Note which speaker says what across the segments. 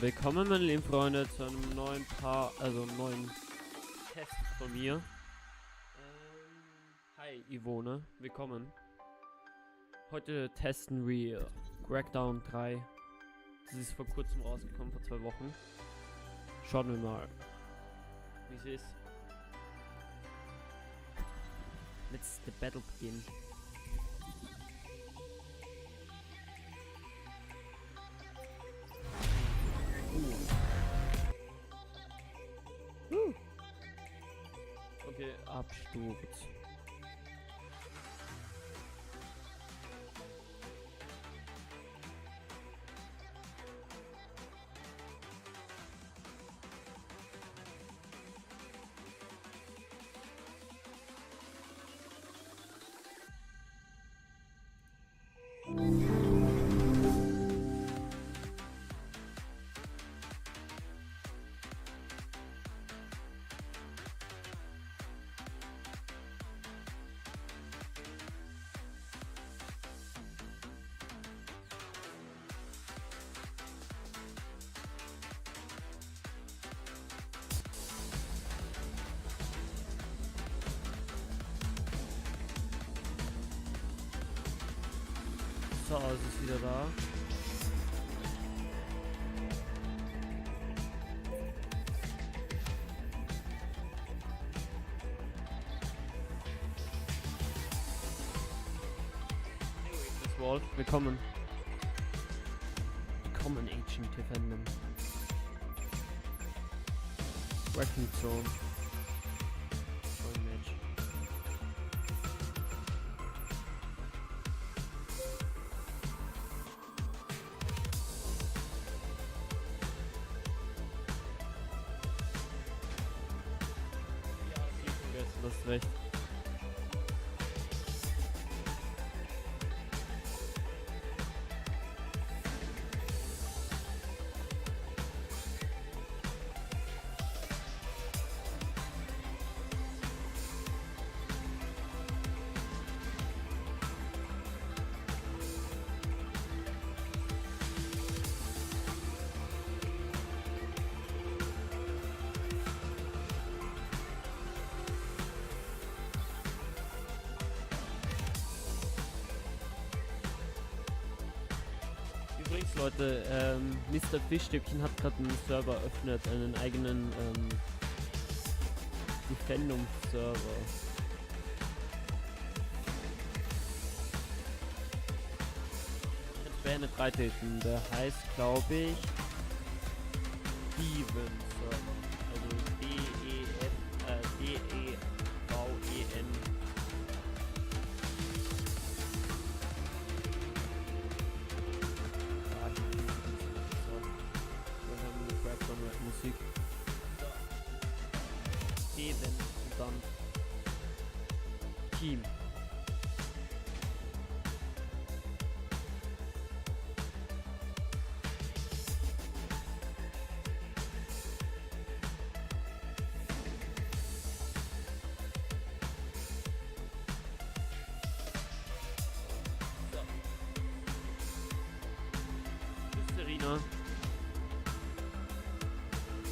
Speaker 1: willkommen meine lieben Freunde zu einem neuen neuen Test von mir. Hi Ivone, willkommen. Heute testen wir Crackdown 3. Das ist vor kurzem rausgekommen, vor 2 Wochen. Schauen wir mal, wie es ist. Let's the battle begin. Okay, Absturz. So, es ist wieder da. Das Wolf, willkommen. Willkommen, Agent Defendum. Wrecking Zone. Neuen Match. Du hast recht. Übrigens Leute, Mr. Fischstäbchen hat gerade einen Server eröffnet, einen eigenen Defendum Server. Jetzt wäre nicht beitreten, der heißt glaube ich Devon Server, also D-E-V-E-N. Musik. Eben und dann Team. So. Tschüss, Serena.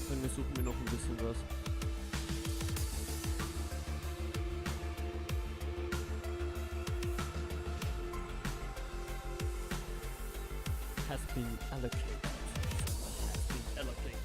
Speaker 1: Dann suchen wir noch ein bisschen was. Has been allocated. Has been allocated.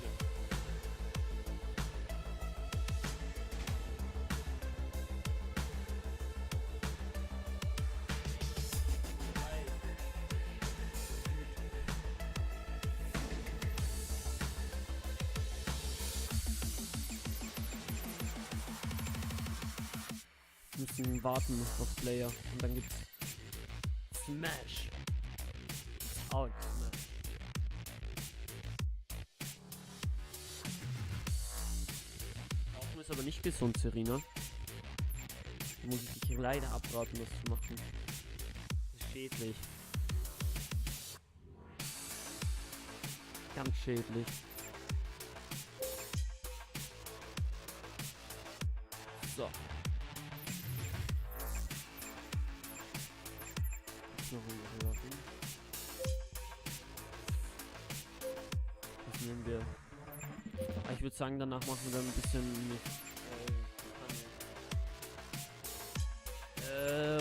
Speaker 1: Müssen warten auf Player und dann gibt's Smash. Out Smash. Rauchen ist aber nicht gesund, Serena. Da muss ich dich leider abraten, das zu machen. Das ist schädlich. Ganz schädlich. So. Noch höher hin. Was nehmen ich würde sagen, danach machen wir dann ein bisschen mit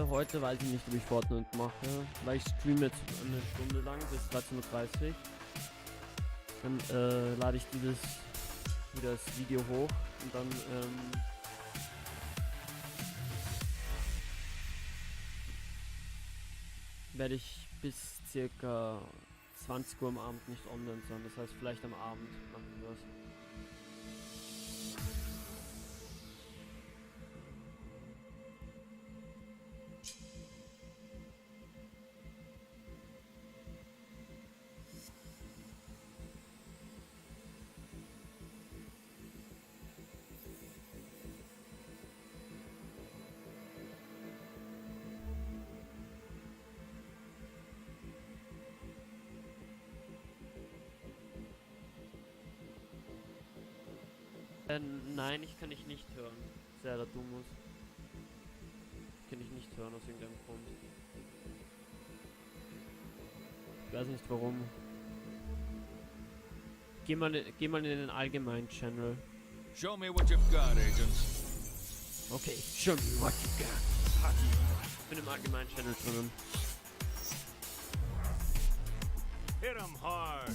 Speaker 1: heute weiß ich nicht, ob ich Fortnite mache, weil ich streame jetzt eine Stunde lang bis 13:30 Uhr. Dann lade ich wieder das Video hoch und dann werde ich bis circa 20 Uhr am Abend nicht online sein. Das heißt, vielleicht am Abend machen wir was. Nein, ich kann dich nicht hören. Sehr dumm ist. Ich kann dich nicht hören aus irgendeinem Grund. Ich weiß nicht warum. Geh mal in den allgemeinen Channel.
Speaker 2: Show me what you've got, agents.
Speaker 1: Okay, show me what you got. Ich bin im allgemeinen Channel drinnen.
Speaker 2: Hit 'em hard.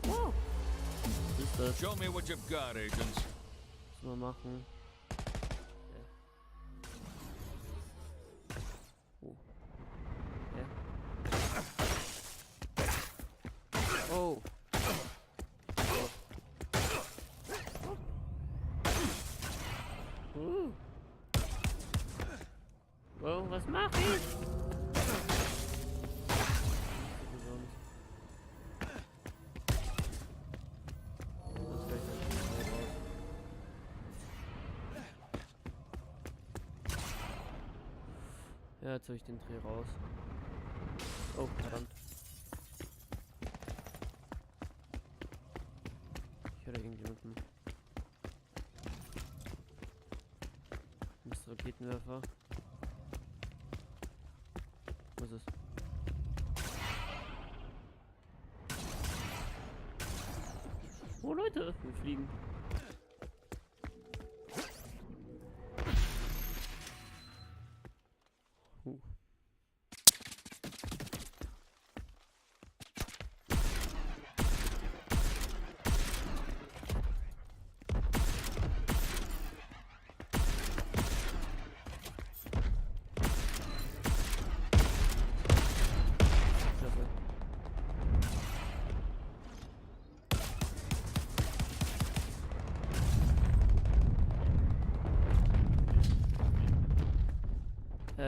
Speaker 1: Wow. Was ist das?
Speaker 2: Show me what you've got, agents.
Speaker 1: Was wir machen? Okay. Oh. Wow, was mach ich? Ja, jetzt habe ich den Dreh raus. Oh, verdammt. Ich höre irgendjemanden. Mr. Raketenwerfer. Was ist? Oh Leute, wir fliegen.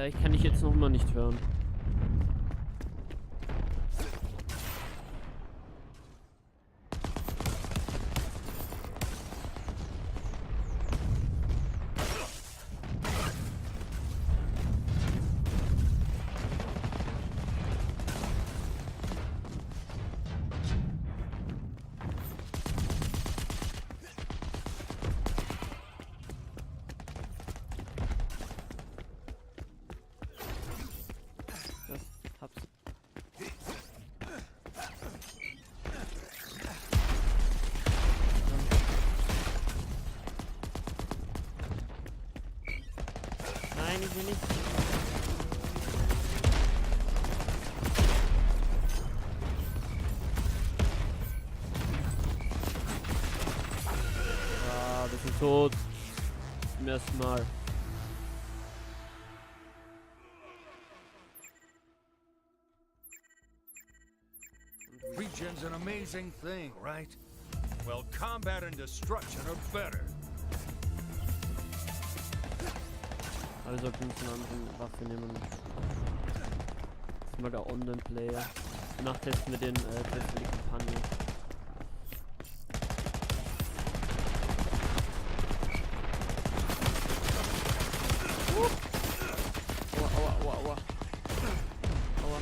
Speaker 1: Ich kann dich jetzt noch mal nicht hören. Nein, ich will nicht. Ah, wir sind tot. Zum ersten Mal.
Speaker 2: Regen's an amazing thing, right? Well, combat and destruction are better.
Speaker 1: Aber wir sollten uns eine andere Waffe nehmen. Das ist mal der Online-Player. Danach testen wir den Test für die Kampagne. Aua, aua, aua, aua. Aua.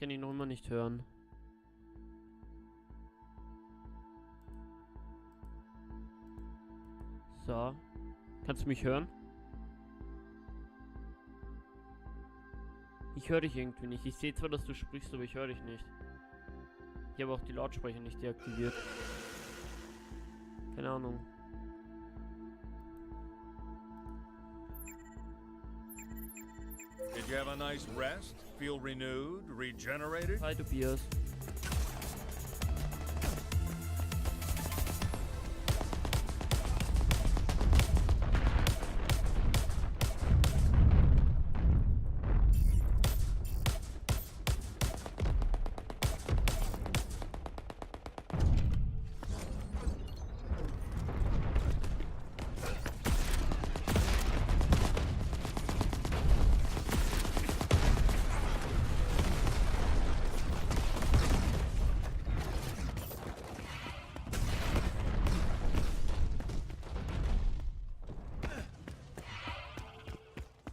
Speaker 1: kann ihn noch immer nicht hören. So. Kannst du mich hören? Ich höre dich irgendwie nicht. Ich sehe zwar, dass du sprichst, aber ich höre dich nicht. Ich habe auch die Lautsprecher nicht deaktiviert. Keine Ahnung.
Speaker 2: Did you have a nice rest? Feel renewed, regenerated?
Speaker 1: Hi, Tobias.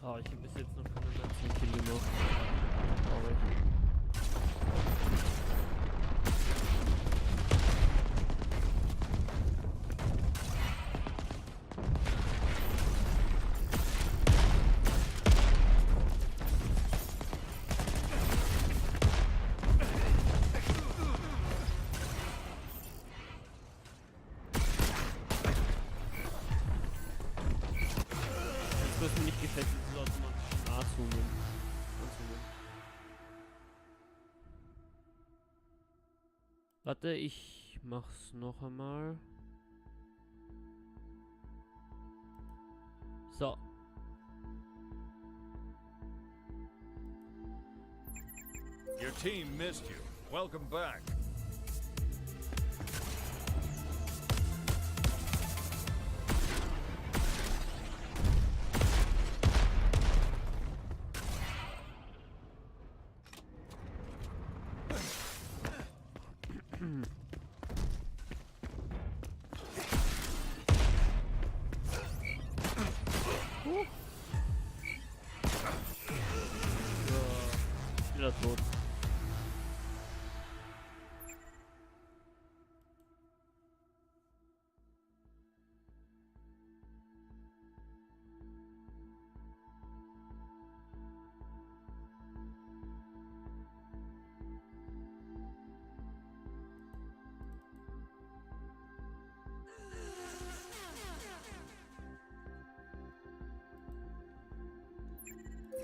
Speaker 1: Oh, ich habe bis jetzt noch keine ganzen Kill gemacht. Traurig. Was mir nicht gefällt, ist das automatische Anzoomen. Warte, ich mach's noch einmal. So.
Speaker 2: Your team missed you. Welcome back.
Speaker 1: Wieder tot.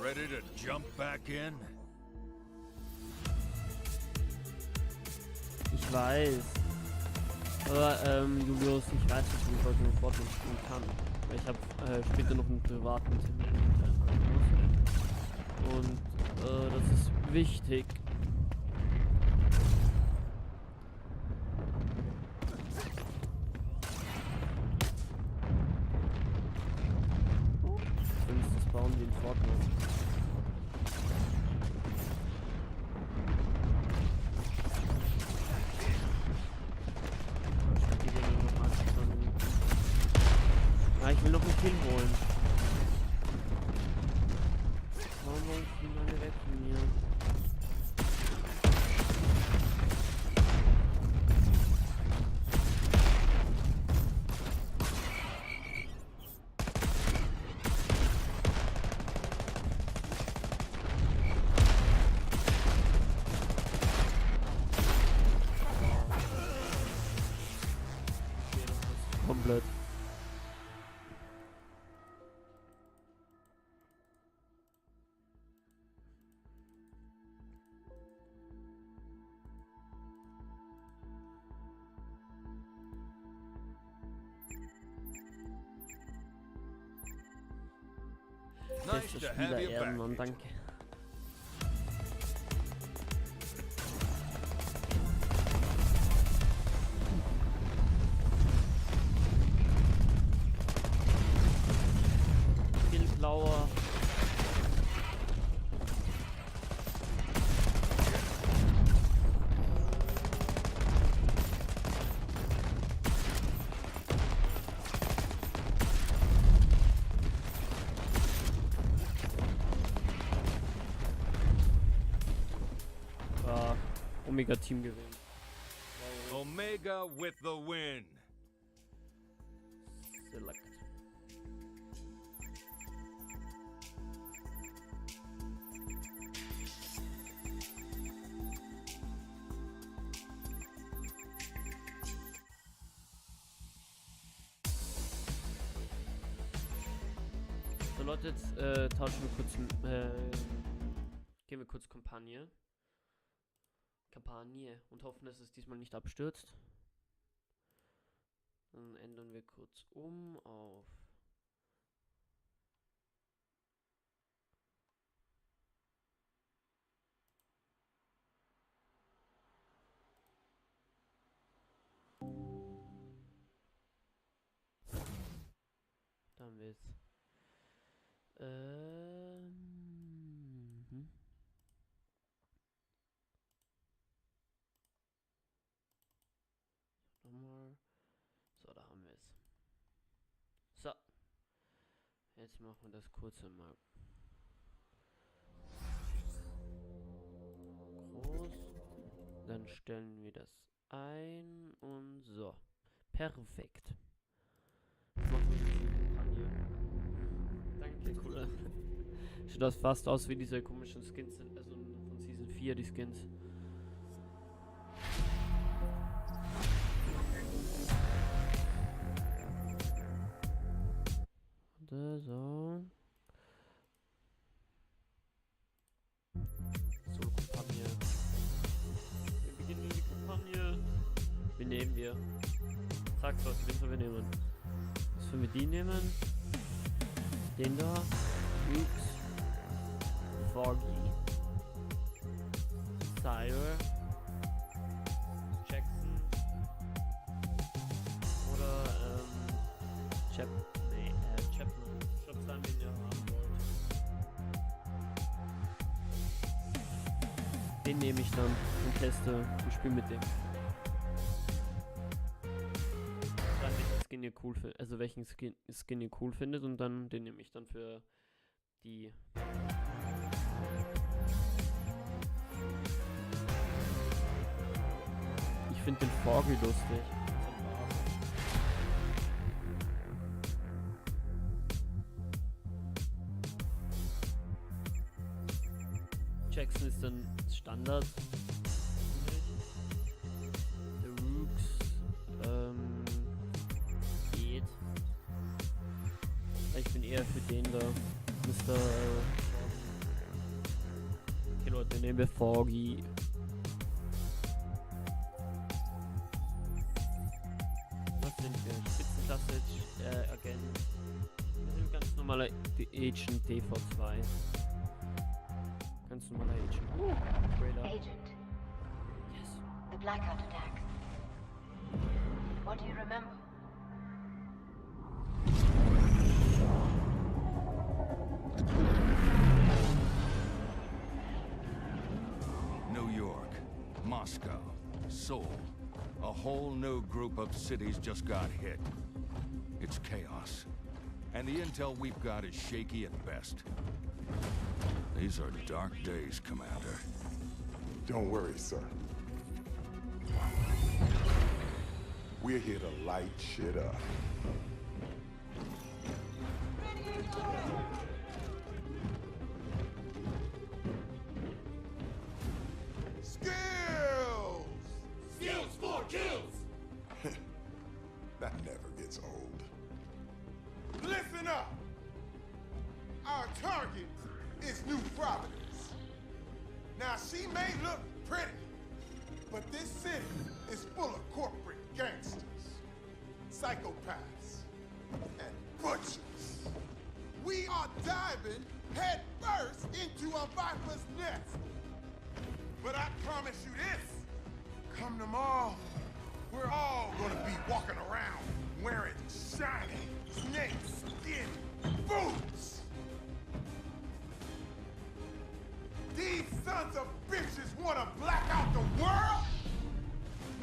Speaker 2: Ready to jump back in?
Speaker 1: Ich weiß. Aber Julius, ich weiß, dass ich heute noch Fortnite spielen kann. Weil ich habe später noch einen privaten Termin und das ist wichtig. Das bauen wir in Fortnite. Ich will noch einen Kill holen. Warum fliegen alle weg von mir? Okay, das ist komplett.
Speaker 2: Nice
Speaker 1: Bester
Speaker 2: to have
Speaker 1: Spieler
Speaker 2: you back.
Speaker 1: Ehrenmann, danke. Viel blauer. Omega-Team gewinnt.
Speaker 2: Omega with the win.
Speaker 1: Select. So Leute, jetzt tauschen wir kurz, gehen wir kurz Kampagne und hoffen, dass es diesmal nicht abstürzt. Dann ändern wir kurz um auf dann wird's nochmal. So, da haben wir es. So. Jetzt machen wir das kurz mal groß. Dann stellen wir das ein und so. Perfekt. Jetzt machen wir die Kampagne. Danke, cool. Sieht das fast aus wie diese komischen Skins, also von Season 4, die Skins. So. Kampagne. Wir beginnen die Kampagne. Wen nehmen wir? Sag's was, wen sollen wir nehmen? Was sollen wir die nehmen? Den da. Oops. Foggy. Sire. Jackson. Oder Chapman. Ich glaube, dann den ihr haben wollt. Den nehme ich dann und teste und spiele mit dem. Dann welchen Skin ihr cool findet, also welchen Skin ihr cool findet und dann den nehme ich dann für die. Ich finde den Foggy lustig. Jackson ist dann Standard. Der Rooks geht. Ich bin eher für den da. Mr. Okay Leute, nehmen wir Foggy. Was sind wir? Spitzenklasse Agent. Wir sind ganz normaler Agent DV2. Ganz normaler Agent. Trailer.
Speaker 3: Agent.
Speaker 1: Yes.
Speaker 3: The blackout attacks. What do you remember?
Speaker 2: New York, Moscow, Seoul. A whole new group of cities just got hit. It's chaos. And the intel we've got is shaky at best. These are dark days, Commander.
Speaker 4: Don't worry, sir. We're here to light shit up. Skills!
Speaker 5: Skills for kills!
Speaker 4: That never gets old. Listen up! Our target is New Providence. Now, she may look pretty, but this city is full of corporate gangsters, psychopaths, and butchers. We are diving head first into a viper's nest. But I promise you this, come tomorrow, we're all gonna be walking around wearing shiny snake skin boots. These sons of bitches want to black out the world?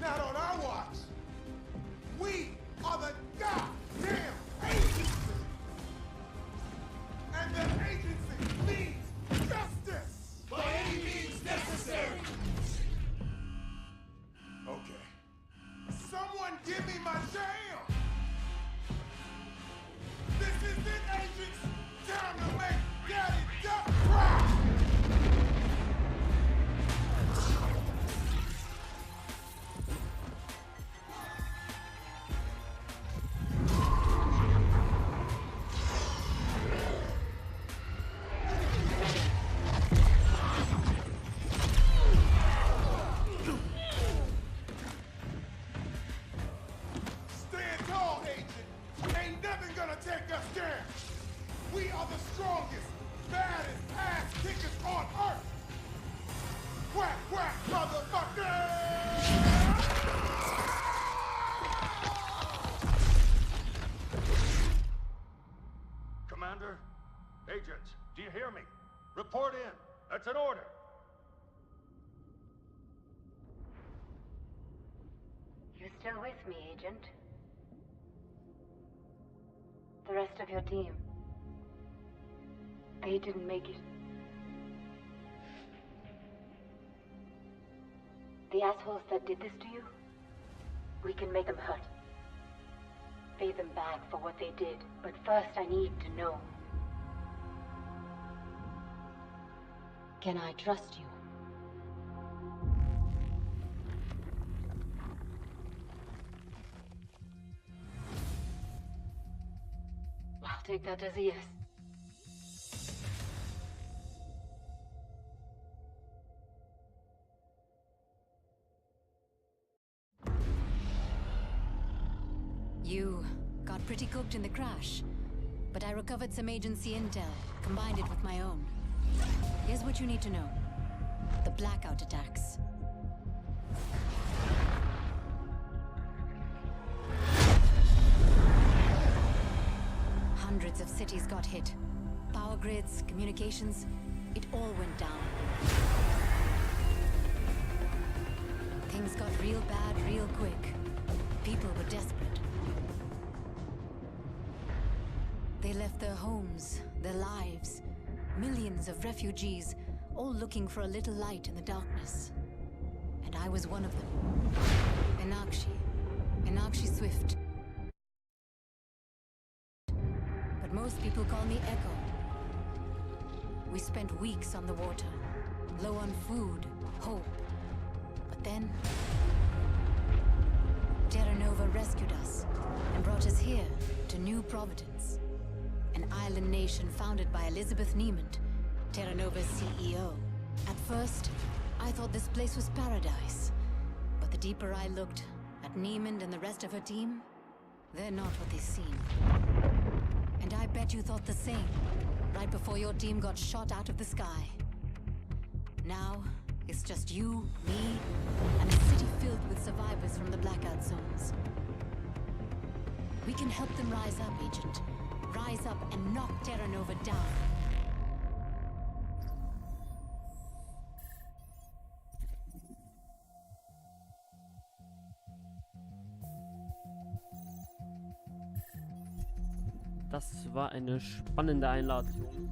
Speaker 4: Not on our watch. We are the goddamn agency. And the agency needs justice.
Speaker 5: By any means necessary!
Speaker 3: still with me, Agent? The rest of your team. They didn't make it. The assholes that did this to you, we can make them hurt. Pay them back for what they did. But first I need to know. Can I trust you? I'll take that as a yes.
Speaker 6: You got pretty cooked in the crash, but I recovered some agency intel, combined it with my own. Here's what you need to know. The blackout attacks. Hundreds of cities got hit. Power grids, communications, it all went down. Things got real bad real quick. People were desperate. They left their homes, their lives. Millions of refugees, all looking for a little light in the darkness. And I was one of them. Enakshi Swift. But most people call me Echo. We spent weeks on the water, low on food, hope. But then Terra Nova rescued us and brought us here to New Providence. An island nation founded by Elizabeth Niemand, Terra Nova's CEO. At first, I thought this place was paradise. But the deeper I looked at Niemand and the rest of her team, they're not what they seem. And I bet you thought the same, right before your team got shot out of the sky. Now, it's just you, me, and a city filled with survivors from the blackout zones. We can help them rise up, Agent. Rise up and knock Terra Nova down.
Speaker 1: Das war eine spannende Einladung.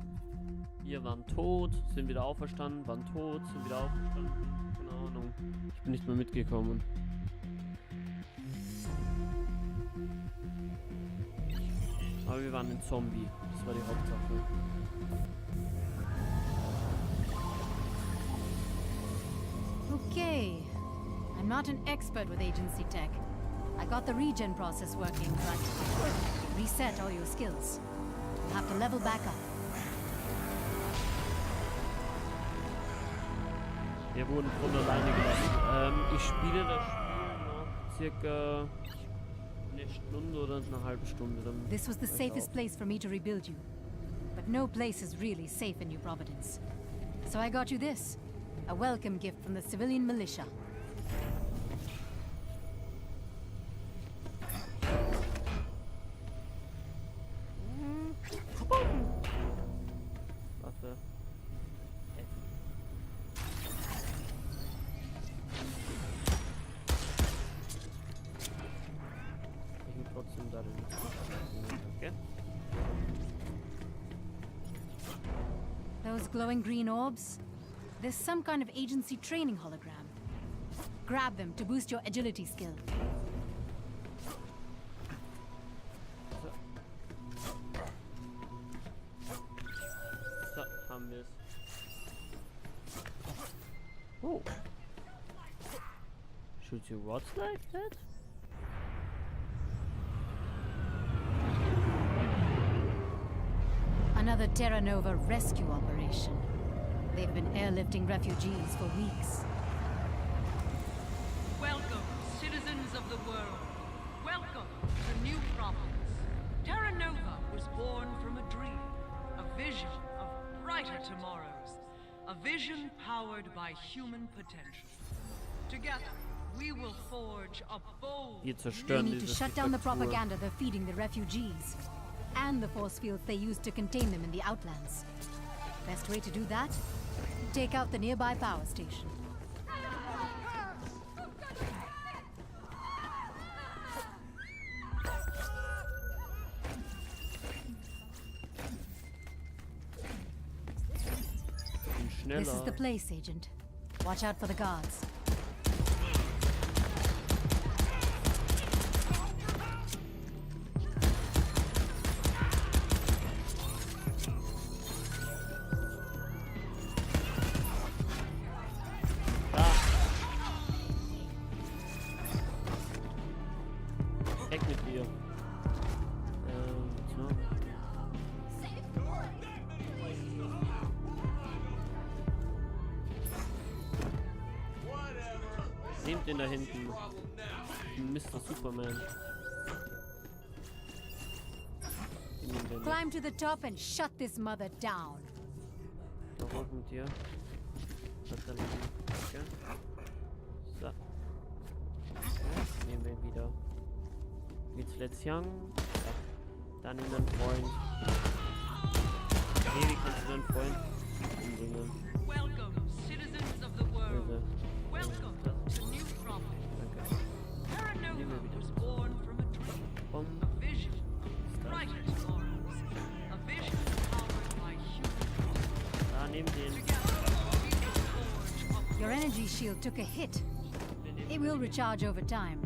Speaker 1: Wir waren tot, sind wieder auferstanden, waren tot, sind wieder auferstanden. Keine Ahnung. Ich bin nicht mehr mitgekommen. Aber wir waren ein Zombie. Das war die Hauptsache.
Speaker 6: Okay. I'm not an expert with agency tech. I got the regen process working, but reset all your skills. You'll have to level back up.
Speaker 1: Wir wurden von alleine gelassen. Ich spiele das Spiel noch circa eine Stunde oder eine halbe Stunde. Dann
Speaker 6: This was the safest place for me to rebuild you. But no place is really safe in New Providence. So I got you this. A welcome gift from the civilian militia.
Speaker 1: Waffe. Ich bin trotzdem da drin. Okay.
Speaker 6: Those glowing green orbs? There's some kind of agency training hologram. Grab them to boost your agility skill.
Speaker 1: So, haben wir es. Oh. Shoot you rods like that?
Speaker 6: Another Terra Nova rescue operation. They've been airlifting refugees for weeks.
Speaker 7: Welcome, citizens of the world. Welcome to New Providence. Terra Nova was born from a dream, a vision of brighter tomorrows, a vision powered by human potential. Together, we will forge a bold...
Speaker 1: Wir
Speaker 6: They
Speaker 1: zerstören
Speaker 6: need to
Speaker 1: diese
Speaker 6: shut down the
Speaker 1: Struktur.
Speaker 6: propaganda they're feeding the refugees, and the force fields they use to contain them in the Outlands. Best way to do that? Take out the nearby power station.
Speaker 1: schneller.
Speaker 6: This is the place, Agent. Watch out for the guards.
Speaker 1: Weg mit dir. So. Nehmt den da hinten. Mr. Superman.
Speaker 6: Climb to the top and shut this mother down.
Speaker 1: Da hoch mit dir. Das da liegen. Okay. So. Nehmen wir ihn wieder. Jetzt Let's Young. Ja. Dann in den Freund. Wie kannst du deinen Freund umbringen?
Speaker 7: Welcome, citizens of the world. Welcome to New Providence. Terra Nova was born from a dream, a vision of brighter tomorrows, a vision powered by human.
Speaker 1: Da nehmen den.
Speaker 6: Your energy shield took a hit. It will recharge over time.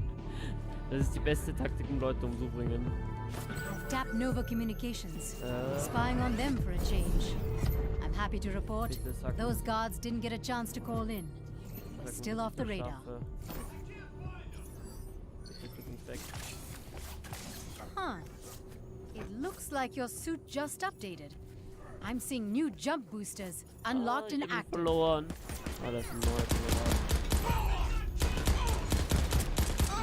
Speaker 1: Das ist die beste Taktik, um Leute umzubringen.
Speaker 6: Tap Nova Communications. Spying on them for a change. I'm happy to report those guards didn't get a chance to call in. Still off the radar. Huh. It looks like your suit just updated. I'm seeing new jump boosters unlocked and active.
Speaker 1: Verloren. Ah, das ist ein neues.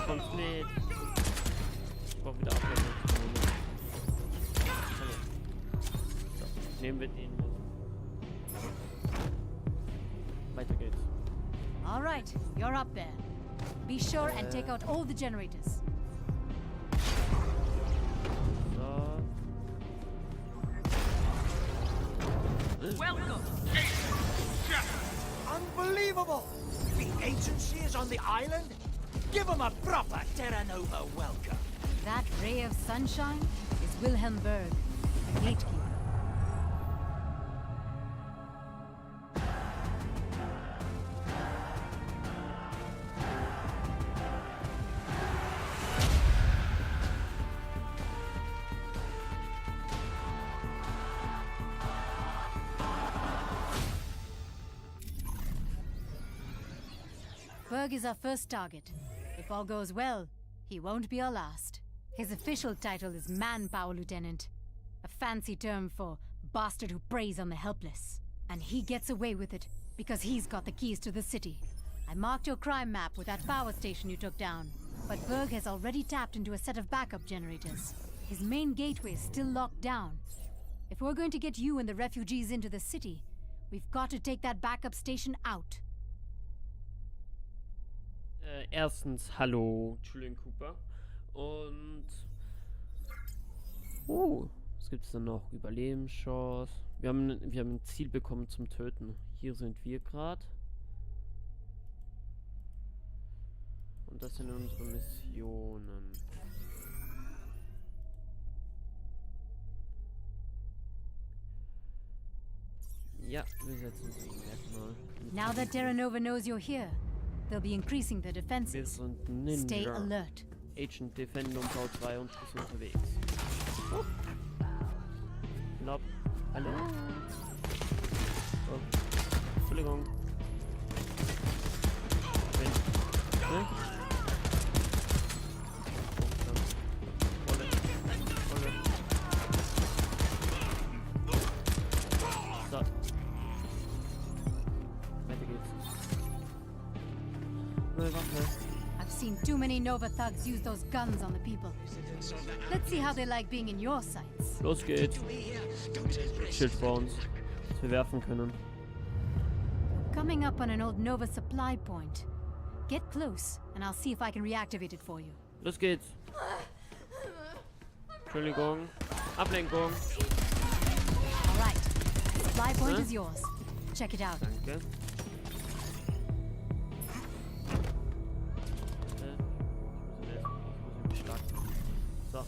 Speaker 1: Kommst mit. Ich brauch wieder Ablenkung. So, nehmen wir den mit. Weiter geht's.
Speaker 6: All right, you're up there. Be sure and take out all the generators.
Speaker 1: So.
Speaker 7: Welcome.
Speaker 8: Unbelievable! The agency is on the island? Give them a proper Terra Nova welcome.
Speaker 6: That ray of sunshine is Wilhelm Berg, the gatekeeper. Berg is our first target. If all goes well, he won't be our last. His official title is Manpower Lieutenant, a fancy term for bastard who preys on the helpless. And he gets away with it because he's got the keys to the city. I marked your crime map with that power station you took down, but Berg has already tapped into a set of backup generators. His main gateway is still locked down. If we're going to get you and the refugees into the city, we've got to take that backup station out.
Speaker 1: Erstens, hallo, Julian Cooper. Und... was gibt es denn noch? Überlebenschance. Wir haben ein Ziel bekommen zum Töten. Hier sind wir gerade. Und das sind unsere Missionen. Ja, wir setzen uns erstmal.
Speaker 6: Now that Terra Nova knows you're here, they'll be increasing the
Speaker 1: Wir
Speaker 6: defenses.
Speaker 1: sind Ninja.
Speaker 6: Stay alert.
Speaker 1: Agent Defendum V2 und ist unterwegs. Nope. Hallo. Oh. Entschuldigung. Ne? So. Weiter geht's. Neue Waffe.
Speaker 6: I've seen too many Nova thugs use those guns on the people. Let's see how they like being in your sights.
Speaker 1: Los geht's. Schild vor uns, das wir werfen können.
Speaker 6: Coming up on an old Nova supply point. Get close, and I'll see if I can reactivate it for you.
Speaker 1: Los geht's. Entschuldigung. Ablenkung.
Speaker 6: All right. Supply point is yours. Check it out.
Speaker 1: Danke. So.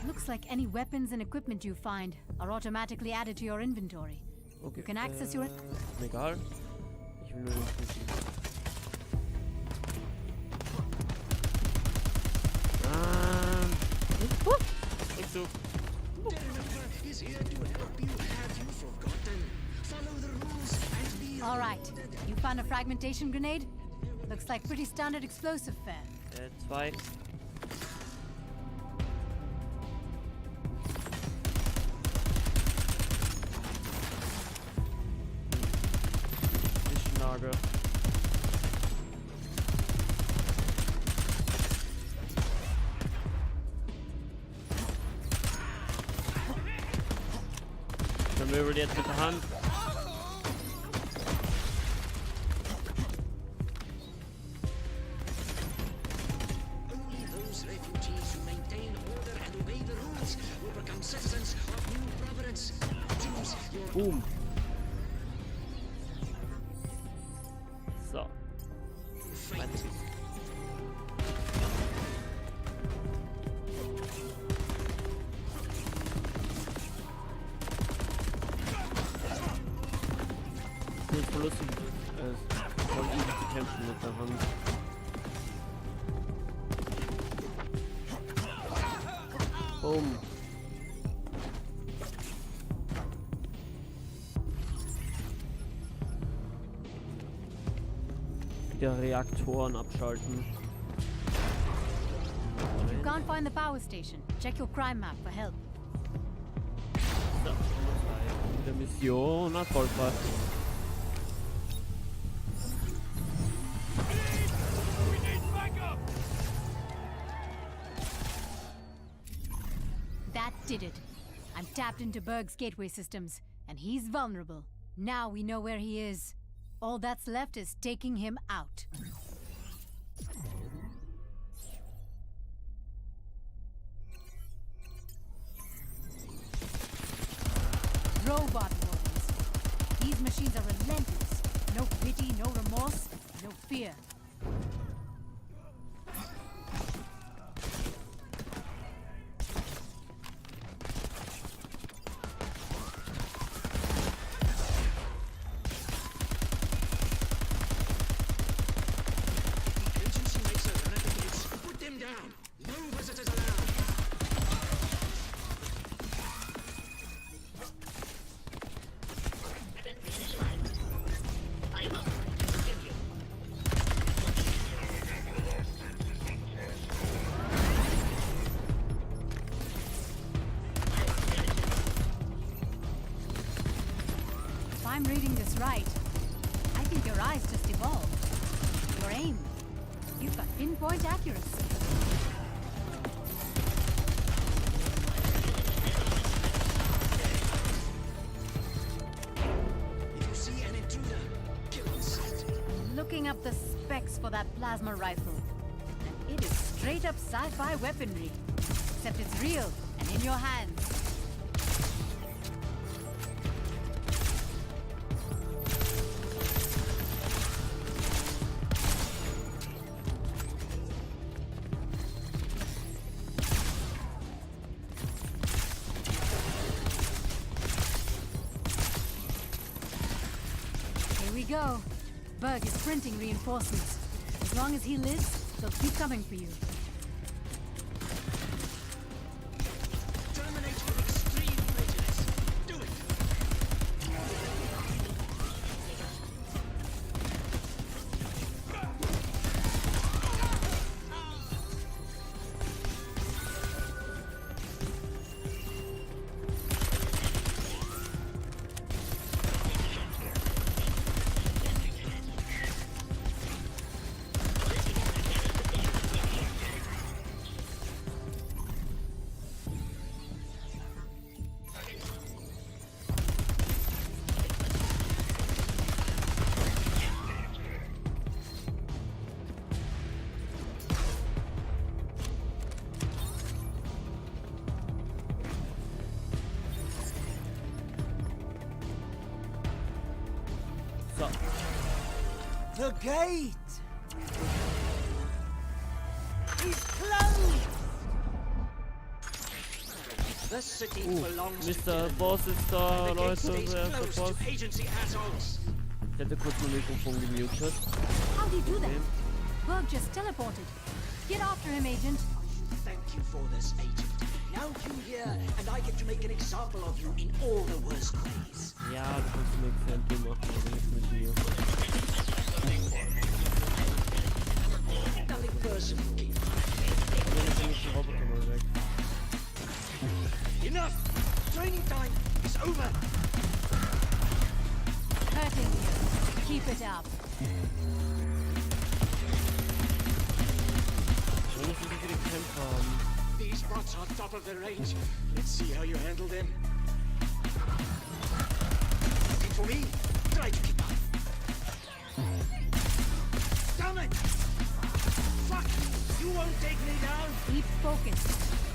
Speaker 6: Looks like any weapons and equipment you find are automatically added to your inventory.
Speaker 1: Okay.
Speaker 6: You can access your...
Speaker 1: Ist mir egal. Ich will nur den Schlüssel. Rückzug.
Speaker 6: Alright. You found a fragmentation grenade? Looks like pretty standard explosive fare.
Speaker 1: 2. Zwischenlager. Vermöbelt jetzt mit der Hand.
Speaker 9: Only those refugees who maintain order and obey the rules will become citizens of New Providence. Choose your
Speaker 1: Boom. So.
Speaker 9: fate.
Speaker 1: Ich bin voll lustig, voll easy zu kämpfen mit der Hand. Boom. Wieder Reaktoren abschalten.
Speaker 6: You can't find the power station. Check your crime map for help.
Speaker 1: So, wieder Mission erfolgreich.
Speaker 6: That did it. I'm tapped into Berg's gateway systems, and he's vulnerable. Now we know where he is. All that's left is taking him out. Robot warriors. These machines are relentless. No pity, no remorse, no fear.
Speaker 9: Agency makes a renegades. Put them down. No visitors allowed.
Speaker 6: If I'm reading this right, I think your eyes just evolved. Your aim. You've got pinpoint accuracy.
Speaker 9: If you see an intruder, kill us.
Speaker 6: Looking up the specs for that plasma rifle. And it is straight up sci-fi weaponry. Except it's real and in your hands. Here we go. Berg is printing reinforcements. As long as he lives, they'll keep coming for you.
Speaker 9: Terminate with extreme prejudice. Do it.
Speaker 1: So.
Speaker 8: The gate is closed!
Speaker 9: The city belongs to
Speaker 1: Mr.
Speaker 9: Defendum.
Speaker 1: Boss ist da,
Speaker 9: The gate
Speaker 1: Leute,
Speaker 9: stays
Speaker 1: wer ist der
Speaker 9: closed
Speaker 1: Boss?
Speaker 9: to agency assholes.
Speaker 1: Ich hätte kurz mein Mikrofon gemutet.
Speaker 6: How'd he do that?
Speaker 1: Okay.
Speaker 6: Berg just teleported. Get after him, Agent.
Speaker 9: Thank you for this, agent. Now you here, and I get to make an example of you in all the worst ways.
Speaker 1: Ja, du kannst mir Exempel machen, aber nicht mit mir.
Speaker 9: Nothing personal, King.
Speaker 1: Dann ist nämlich die Roboter mal weg.
Speaker 9: Enough! Training time is over!
Speaker 6: Hurting you. Keep it up.
Speaker 1: Wo müssen so viele Kämpfer haben?
Speaker 9: These bots are top of the range. Let's see how you handle them. Looking for me? Try to keep up. Damn it! Fuck! You won't take me down!
Speaker 6: Keep focused.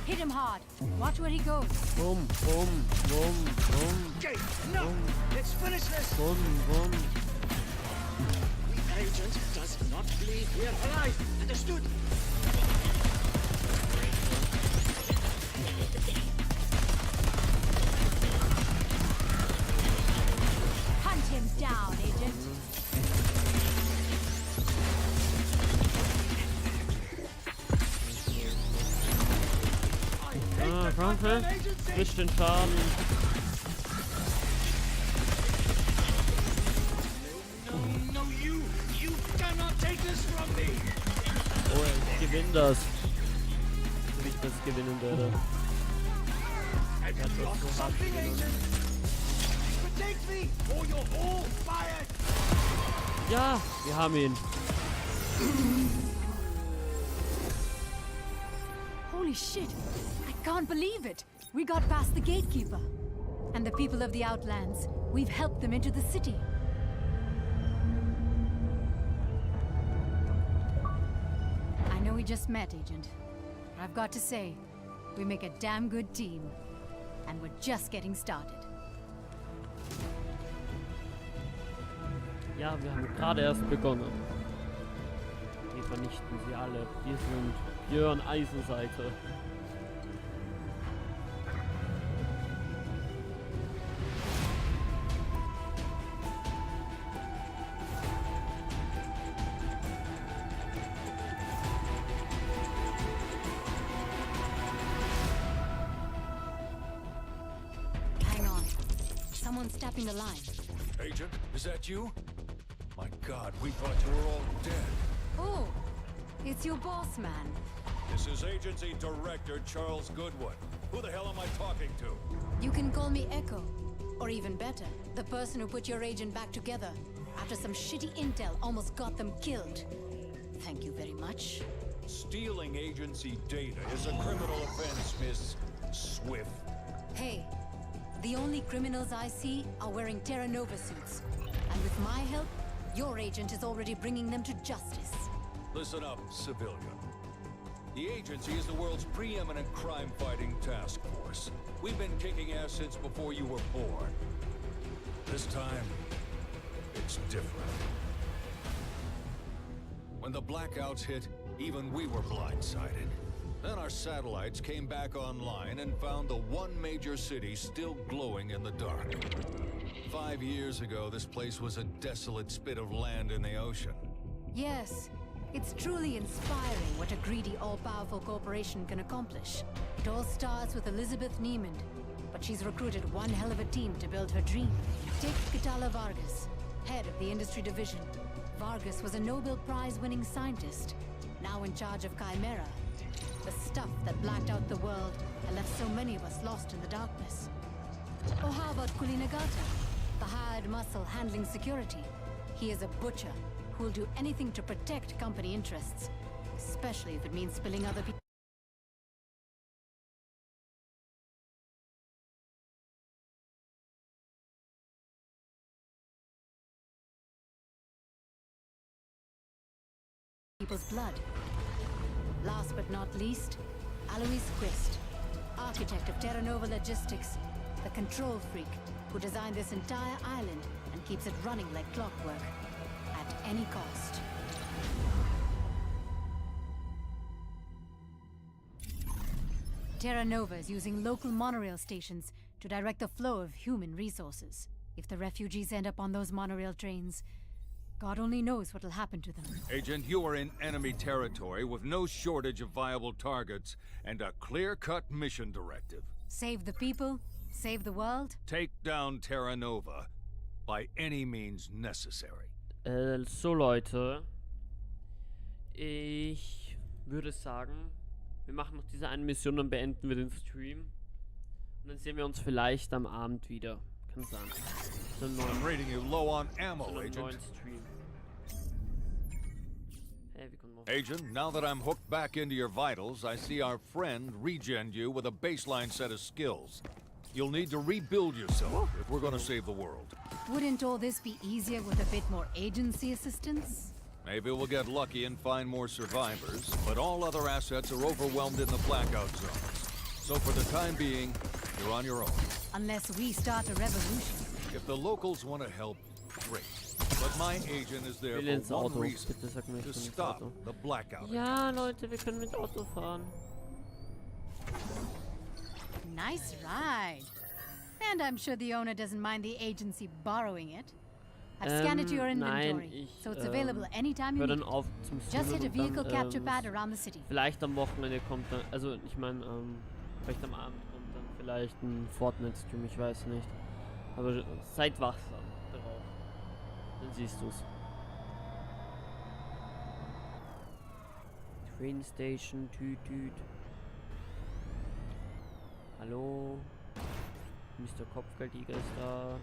Speaker 6: Hit him hard. Watch where he goes.
Speaker 1: Bumm, bumm, bumm, bumm,
Speaker 9: Okay, now let's finish this!
Speaker 1: bumm, bumm.
Speaker 9: The agent does not leave here alive! Understood?
Speaker 6: Hunt him down, Agent.
Speaker 1: Ah, Franke, frisch den Schaden.
Speaker 9: No, you cannot take this from me!
Speaker 1: Oh, ich gewinne das. Wenn ich das gewinnen werde.
Speaker 9: Have you lost something, agent? Protect me, or you're all fired!
Speaker 1: Ja, wir haben ihn.
Speaker 6: Holy shit. I can't believe it. We got past the gatekeeper. And the people of the Outlands. We've helped them into the city. I know we just met, Agent. But I've got to say, we make a damn good team. And we're just getting started.
Speaker 1: Ja, wir haben gerade erst begonnen. Wir vernichten sie alle. Wir sind Björn Eisenseite.
Speaker 6: Hang on. Someone's tapping the line.
Speaker 2: Agent, is that you? My God, we thought you were all dead.
Speaker 6: Oh, it's your boss, man.
Speaker 2: This is Agency Director Charles Goodwin. Who the hell am I talking to?
Speaker 6: You can call me Echo. Or even better, the person who put your agent back together after some shitty intel almost got them killed. Thank you very much.
Speaker 2: Stealing agency data is a criminal offense, Miss Swift.
Speaker 6: Hey, the only criminals I see are wearing Terra Nova suits. And with my help, your agent is already bringing them to justice.
Speaker 2: Listen up, civilian. The agency is the world's preeminent crime-fighting task force. We've been kicking ass since before you were born. This time, it's different. When the blackouts hit, even we were blindsided. Then our satellites came back online and found the one major city still glowing in the dark. 5 years ago, this place was a desolate spit of land in the ocean.
Speaker 6: Yes, it's truly inspiring what a greedy, all-powerful corporation can accomplish. It all starts with Elizabeth Niemand, but she's recruited one hell of a team to build her dream. Take Catala Vargas, head of the industry division. Vargas was a Nobel Prize-winning scientist, now in charge of Chimera, the stuff that blacked out the world and left so many of us lost in the darkness. Or how about Kulinagata, the hired muscle handling security? He is a butcher who'll do anything to protect company interests, especially if it means spilling other people's blood. Last but not least, Alois Quist, architect of Terra Nova Logistics, the control freak who designed this entire island and keeps it running like clockwork, at any cost. Terra Nova is using local monorail stations to direct the flow of human resources. If the refugees end up on those monorail trains, God only knows what will happen to them.
Speaker 2: Agent, you are in enemy territory with no shortage of viable targets and a clear-cut mission directive.
Speaker 6: Save the people, save the world.
Speaker 2: Take down Terra Nova by any means necessary.
Speaker 1: So Leute, ich würde sagen, wir machen noch diese eine Mission, dann beenden wir den Stream. Und dann sehen wir uns vielleicht am Abend wieder. Kann sein. So
Speaker 2: I'm rating you low on ammo,
Speaker 1: neuen
Speaker 2: Agent.
Speaker 1: Stream. Hey, wie kommt man?
Speaker 2: Agent, now that I'm hooked back into your vitals, I see our friend regen you with a baseline set of skills. You'll need to rebuild yourself if we're gonna save the world.
Speaker 6: Wouldn't all this be easier with a bit more agency assistance?
Speaker 2: Maybe we'll get lucky and find more survivors, but all other assets are overwhelmed in the blackout zones. So for the time being, you're on your own.
Speaker 6: Unless we start a revolution.
Speaker 2: If the locals want to help, great. But my agent is there
Speaker 1: Ich will ins
Speaker 2: for one
Speaker 1: Auto.
Speaker 2: reason,
Speaker 1: Bitte sag mir, ich
Speaker 2: to
Speaker 1: will ins
Speaker 2: stop
Speaker 1: Auto.
Speaker 2: the blackout.
Speaker 1: Ja, Leute, wir können mit Auto fahren.
Speaker 6: Nice ride. And I'm sure the owner doesn't mind the agency borrowing it. I've scanned it to your inventory,
Speaker 1: nein,
Speaker 6: so it's available anytime you
Speaker 1: hör
Speaker 6: need
Speaker 1: dann
Speaker 6: it.
Speaker 1: auf zum
Speaker 6: Just
Speaker 1: Streamen
Speaker 6: hit a
Speaker 1: und
Speaker 6: vehicle
Speaker 1: dann,
Speaker 6: capture pad around the city.
Speaker 1: vielleicht am Wochenende kommt dann, also ich meine, vielleicht am Abend kommt dann vielleicht ein Fortnite-Stream, ich weiß nicht. Aber seid wachsam darauf. Dann siehst du's. Train Station, tüt. Hallo? Mr. Kopfgeldjäger ist da.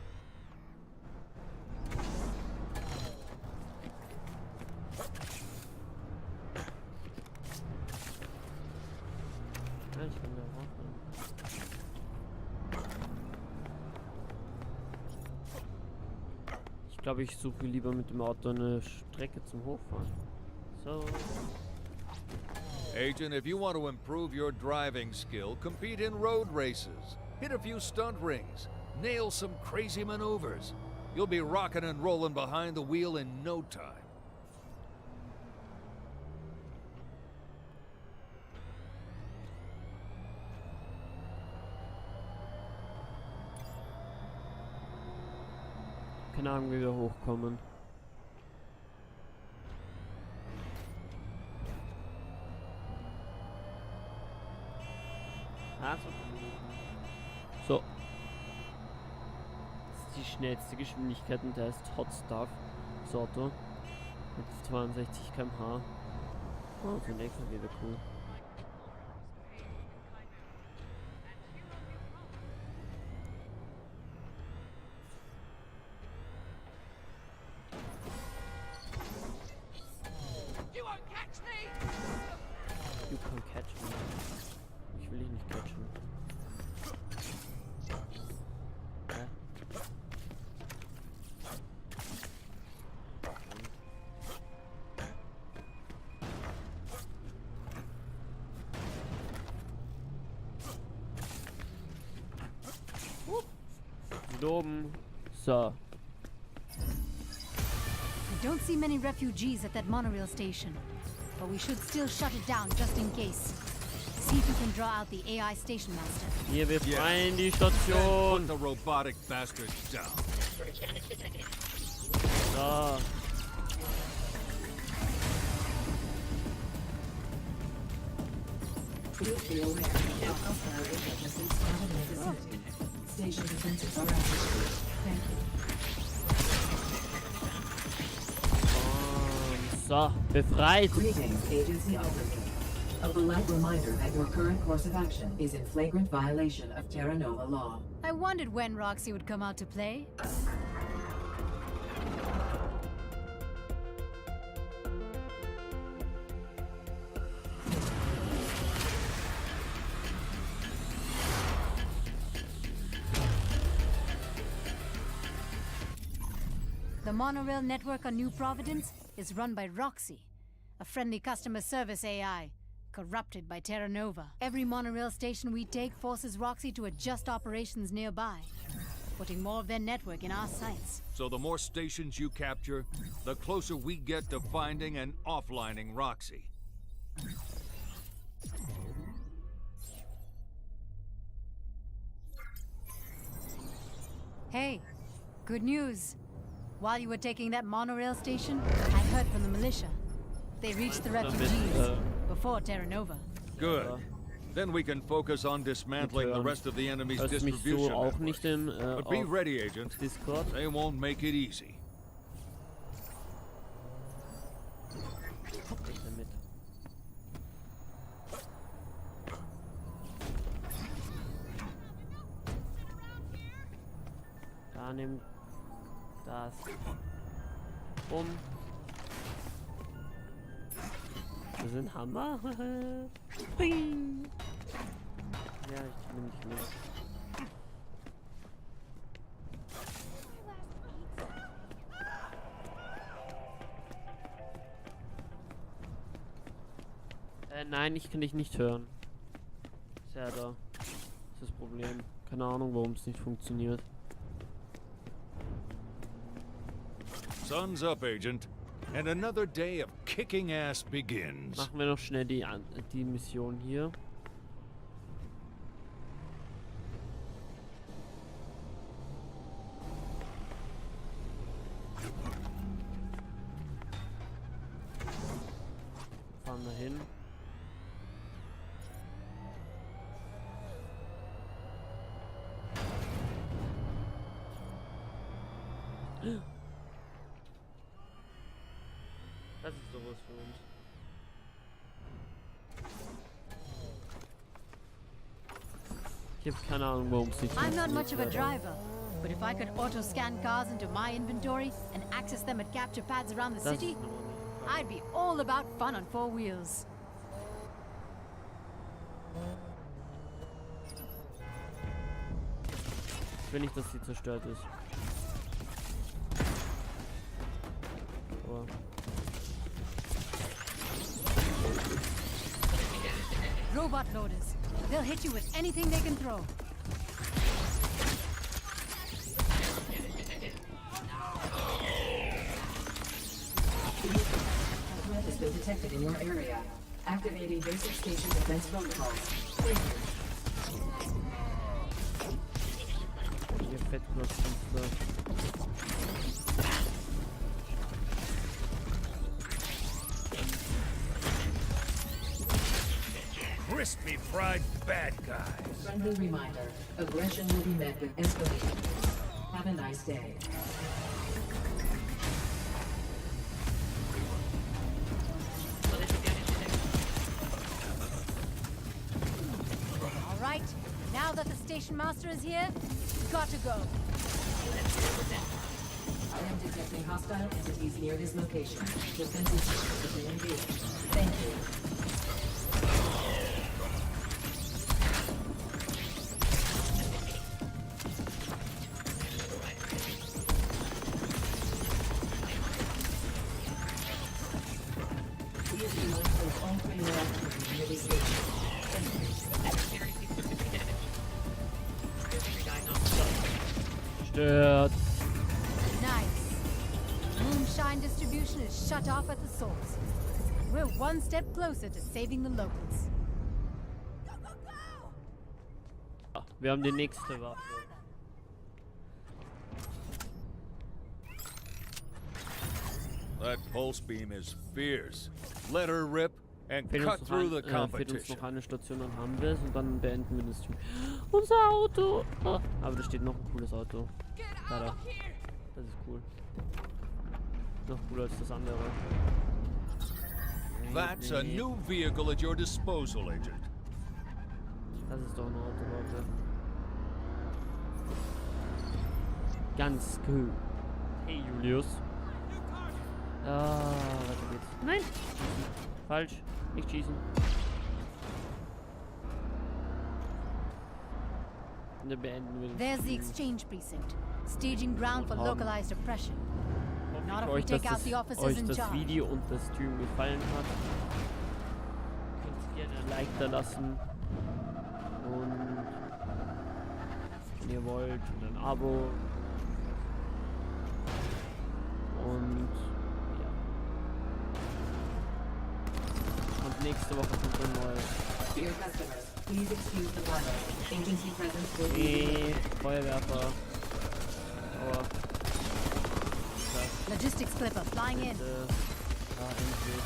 Speaker 1: Ja, ich kann da hochfahren. Ich glaube, ich suche lieber mit dem Auto eine Strecke zum Hochfahren. So.
Speaker 2: Agent, if you want to improve your driving skill, compete in road races. Hit a few stunt rings. Nail some crazy maneuvers. You'll be rocking and rolling behind the wheel in no time.
Speaker 1: Keine Ahnung, wie wir hochkommen. So. Das ist die schnellste Geschwindigkeitentest. Hot Stuff. Das Auto. Mit 62 km/h. Oh, so ein LKW wäre cool. You can't catch me. Ich will dich nicht catchen. Hä? Oben. So.
Speaker 6: I don't see many refugees at that monorail station, but we should still shut it down just in case. See if you can draw out the AI station master.
Speaker 1: Hier, wir befreien die
Speaker 2: Then
Speaker 1: Station.
Speaker 2: put the robotic bastard down.
Speaker 1: So. So, befreit.
Speaker 10: Greetings, Agency Officer. A polite reminder that your current course of action is in flagrant violation of Terra Nova law.
Speaker 6: I wondered when Roxy would come out to play. The monorail network on New Providence is run by Roxy, a friendly customer service AI, corrupted by Terra Nova. Every monorail station we take forces Roxy to adjust operations nearby, putting more of their network in our sights.
Speaker 2: So the more stations you capture, the closer we get to finding and offlining Roxy.
Speaker 6: Hey, good news. While you were taking that monorail station, I heard from the militia. They reached the refugees before Terra Nova.
Speaker 2: Good. Then we can focus on dismantling the rest of the enemy's distribution
Speaker 1: auch nicht im
Speaker 2: But be ready, Agent.
Speaker 1: Discord.
Speaker 2: They won't make it easy.
Speaker 1: Damit. Da nimm das. Um. Wir sind Hammer. Bing. Ja, ich nehme dich mit. Nein, ich kann dich nicht hören. Ist ja da. Das ist das Problem. Keine Ahnung, warum es nicht funktioniert.
Speaker 2: Sun's up, Agent. And another day of kicking ass begins.
Speaker 1: Machen wir noch schnell die Mission hier. Fahren wir hin. Das ist doch was für uns. Ich habe keine Ahnung, warum es nicht
Speaker 6: I'm not much of a driver, but if I could auto-scan cars into my inventory and access them at capture pads around the city, I'd be all about fun on 4 wheels.
Speaker 1: Ich will nicht, dass sie zerstört ist. Aber
Speaker 6: Robot loaders. They'll hit you with anything they can throw.
Speaker 10: A threat has been detected in your area. Activating basic station defense protocols. Thank you.
Speaker 1: ihr Fettknopfkünstler.
Speaker 2: Crispy fried bad guys.
Speaker 10: Friendly reminder. Aggression will be met with escalation. Have a nice day.
Speaker 6: All right. Now that the station master is here, got to go.
Speaker 10: I am detecting hostile entities near this location. Defensive systems have been engaged. Thank you.
Speaker 1: Stört.
Speaker 6: Nice. Moonshine distribution is shut off at the source. We're one step closer to saving the locals.
Speaker 1: Wir haben die nächste Waffe.
Speaker 2: That pulse beam is fierce. Let her rip and cut through the
Speaker 1: Fehlt uns
Speaker 2: competition.
Speaker 1: noch eine Station, dann haben wir es und dann beenden wir das Stream. Unser Auto! Oh, aber da steht noch ein cooles Auto. Da. Das ist cool. Noch cooler als das andere.
Speaker 2: That's a new vehicle at your disposal, Agent.
Speaker 1: Das ist doch ein Auto, Leute. Ganz cool. Hey, Julius. Ah, weiter geht's. Nein! Falsch. Nicht schießen. Und dann beenden wir den
Speaker 6: There's the
Speaker 1: Stream.
Speaker 6: exchange precinct, staging ground for localized oppression. Not if we
Speaker 1: Euch, dass
Speaker 6: take out the officers
Speaker 1: euch
Speaker 6: in
Speaker 1: das
Speaker 6: charge.
Speaker 1: Video und das Stream gefallen hat. Könnt ihr gerne ein Like da lassen. Und wenn ihr wollt, ein Abo. Und ja. Und nächste Woche kommt ein neues.
Speaker 10: Dear customers, please excuse the violence. Agency presence will be...
Speaker 1: Feuerwerfer. Aber...
Speaker 6: Logistics clipper flying in.
Speaker 1: Ja, endlich.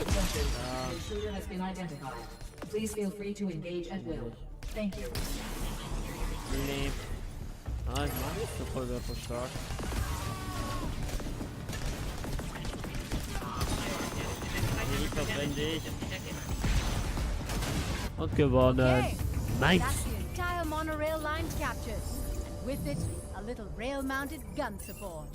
Speaker 10: Attention. The intruder has been identified. Please feel free to engage at will. Thank you.
Speaker 1: Nee. Ah, ich mag nicht so voll so stark. Hier verbrenne ich. Und gewonnen.
Speaker 6: Okay.
Speaker 1: Nice.
Speaker 6: That's the entire monorail line captured. And with it, a little rail-mounted gun support.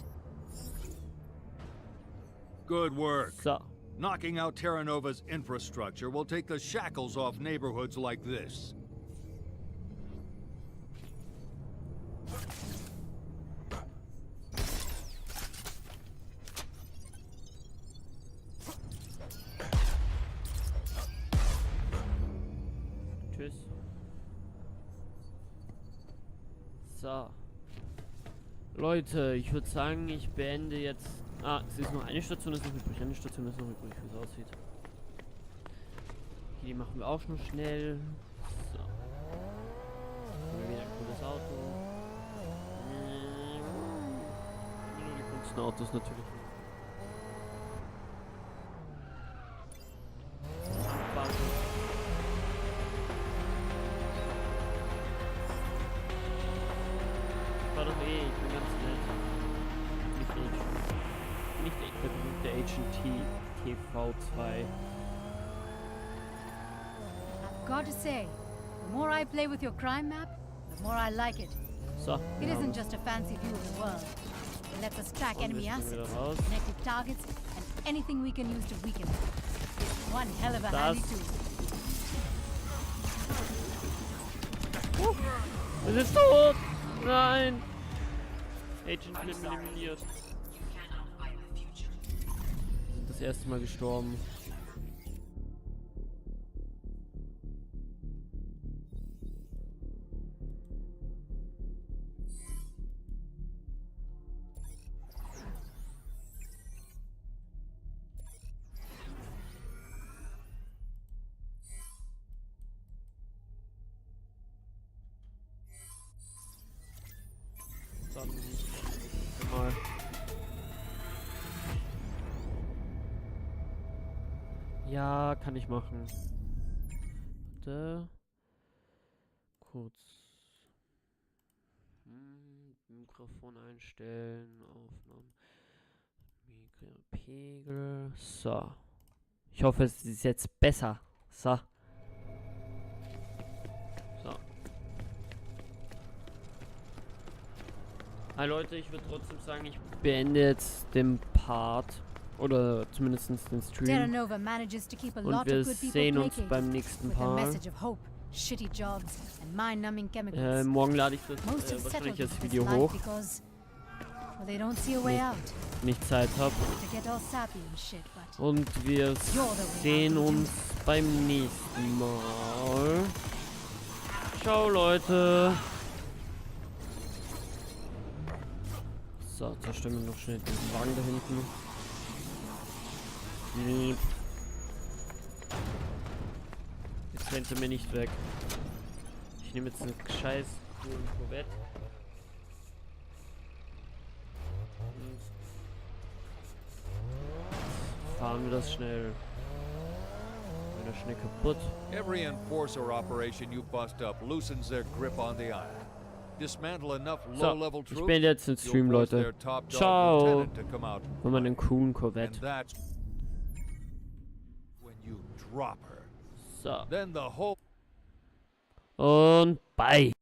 Speaker 2: Good work.
Speaker 1: So.
Speaker 2: Knocking out Terra Nova's infrastructure will take the shackles off neighborhoods like this.
Speaker 1: Tschüss. So. Leute, ich würde sagen, ich beende jetzt... Ah, es ist noch eine Station, ist noch übrig. Eine Station ist noch übrig, wie es aussieht. Die machen wir auch schon schnell. So. Wieder ein cooles Auto. Nur die coolsten Autos natürlich. War doch eh, ich bin ganz nett. Nicht der berühmte Agent TV2.
Speaker 6: I've got to say, the more I play with your crime map, the more I like it.
Speaker 1: So.
Speaker 6: It isn't just a fancy view of the world. It lets us track enemy assets, connected targets, and anything we can use to weaken them. It's one hell of a handy tool.
Speaker 1: Wir sind tot! Nein! Agent eliminiert. Wir sind das erste Mal gestorben. Mal. Ja, kann ich machen. Warte. Kurz. Mikrofon einstellen. Aufnahmen. Pegel. So. Ich hoffe, es ist jetzt besser. So. Hi Leute, ich würde trotzdem sagen, ich beende jetzt den Part oder zumindest den Stream und wir sehen uns beim nächsten Part. Morgen lade ich das wahrscheinlich das Video hoch, nicht Zeit habe. Und wir sehen uns beim nächsten Mal. Ciao Leute. So, zerstören wir noch schnell den Wagen da hinten. Jetzt rennt er mir nicht weg. Ich nehme jetzt einen scheiß coolen Corvette. Und fahren wir das schnell. Bin da schnell kaputt.
Speaker 2: Every enforcer operation you bust up loosens their grip on the island. Dismantle enough low-level troops.
Speaker 1: Ich bin jetzt im Stream, Leute. Ciao. Von meinem coolen Corvette. So. Und bye.